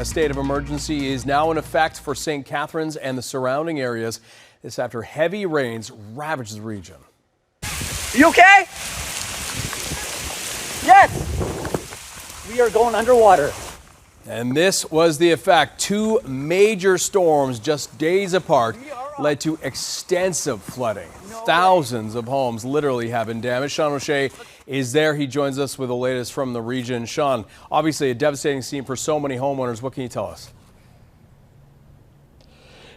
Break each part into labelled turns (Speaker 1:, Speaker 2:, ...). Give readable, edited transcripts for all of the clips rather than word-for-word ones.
Speaker 1: A state of emergency is now in effect for St. Catharines and the surrounding areas. This after heavy rains ravaged the region.
Speaker 2: You okay? Yes! We are going underwater.
Speaker 1: And this was the effect. Two major storms just days apart led to extensive flooding. Thousands of homes literally have been damaged. Sean O'Shea is there. He joins us with the latest from the region. Sean, obviously a devastating scene for so many homeowners. What can you tell us?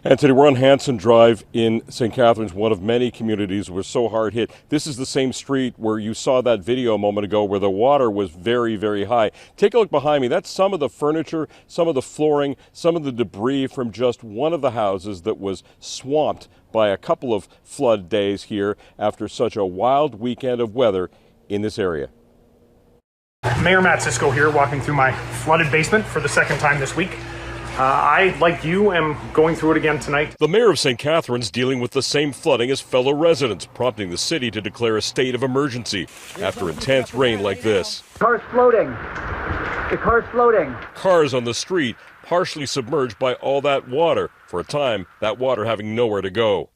Speaker 3: Anthony, we're on Hanson Drive in St. Catharines, one of many communities that were so hard hit. This is the same street where you saw that video a moment ago where the water was very, very high. Take a look behind me. That's some of the furniture, some of the flooring, some of the debris from just one of the houses that was swamped by a couple of flood days here after such a wild weekend of weather in this area.
Speaker 4: Mayor Mat Siscoe here, walking through my flooded basement for the second time this week. I, like you, am going through it again tonight.
Speaker 3: The mayor of St. Catharines dealing with the same flooding as fellow residents, prompting the city to declare a state of emergency after intense rain like this.
Speaker 2: Car's floating. The car's floating.
Speaker 3: Cars on the street partially submerged by all that water. For a time, that water having nowhere to go.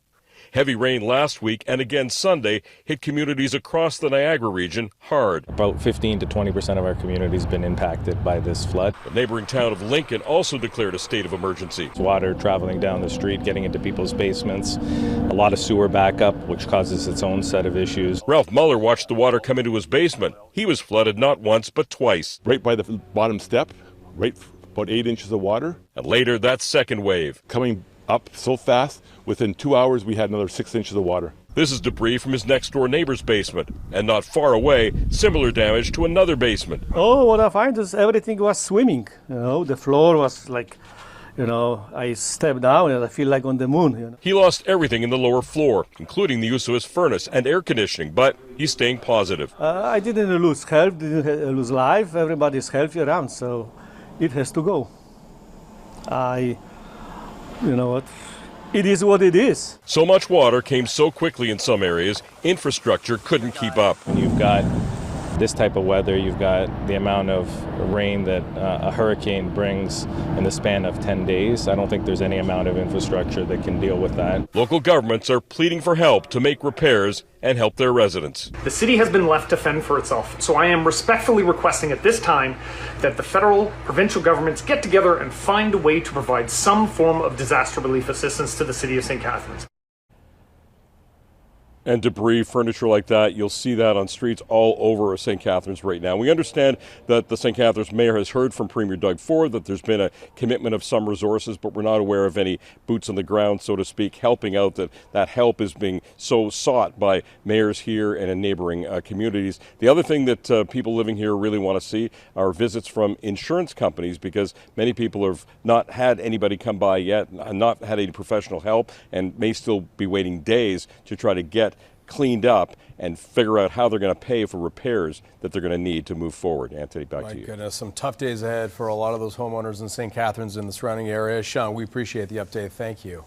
Speaker 3: Heavy rain last week and again Sunday hit communities across the Niagara region hard.
Speaker 5: About 15 to 20% of our community has been impacted by this flood.
Speaker 3: The neighboring town of Lincoln also declared a state of emergency.
Speaker 5: Water traveling down the street, getting into people's basements, a lot of sewer backup, which causes its own set of issues.
Speaker 3: Ralph Muller watched the water come into his basement. He was flooded not once but twice.
Speaker 6: Right by the bottom step, right about 8 inches of water.
Speaker 3: And later that second wave.
Speaker 6: Coming up so fast, within 2 hours we had another 6 inches of water.
Speaker 3: This is debris from his next door neighbor's basement. And not far away, similar damage to another basement.
Speaker 7: Oh, what I find is everything was swimming. The floor was like, I stepped down and I feel like on the moon.
Speaker 3: He lost everything in the lower floor, including the use of his furnace and air conditioning, but he's staying positive.
Speaker 7: I didn't lose health, didn't lose life. Everybody's healthy around, so it has to go. You know what? It is what it is.
Speaker 3: So much water came so quickly in some areas, infrastructure couldn't keep up.
Speaker 5: When you've got this type of weather, you've got the amount of rain that a hurricane brings in the span of 10 days. I don't think there's any amount of infrastructure that can deal with that.
Speaker 3: Local governments are pleading for help to make repairs and help their residents.
Speaker 4: The city has been left to fend for itself, so I am respectfully requesting at this time that the federal, provincial governments get together and find a way to provide some form of disaster relief assistance to the city of St. Catharines.
Speaker 3: And debris, furniture like that, you'll see that on streets all over St. Catharines right now. We understand that the St. Catharines mayor has heard from Premier Doug Ford that there's been a commitment of some resources, but we're not aware of any boots on the ground, so to speak, helping out. That help is being so sought by mayors here and in neighboring communities. The other thing that people living here really want to see are visits from insurance companies, because many people have not had anybody come by yet, not had any professional help, and may still be waiting days to try to get cleaned up and figure out how they're going to pay for repairs that they're going to need to move forward. Anthony, back to you.
Speaker 1: My goodness, some tough days ahead for a lot of those homeowners in St. Catharines and the surrounding area. Sean, we appreciate the update. Thank you.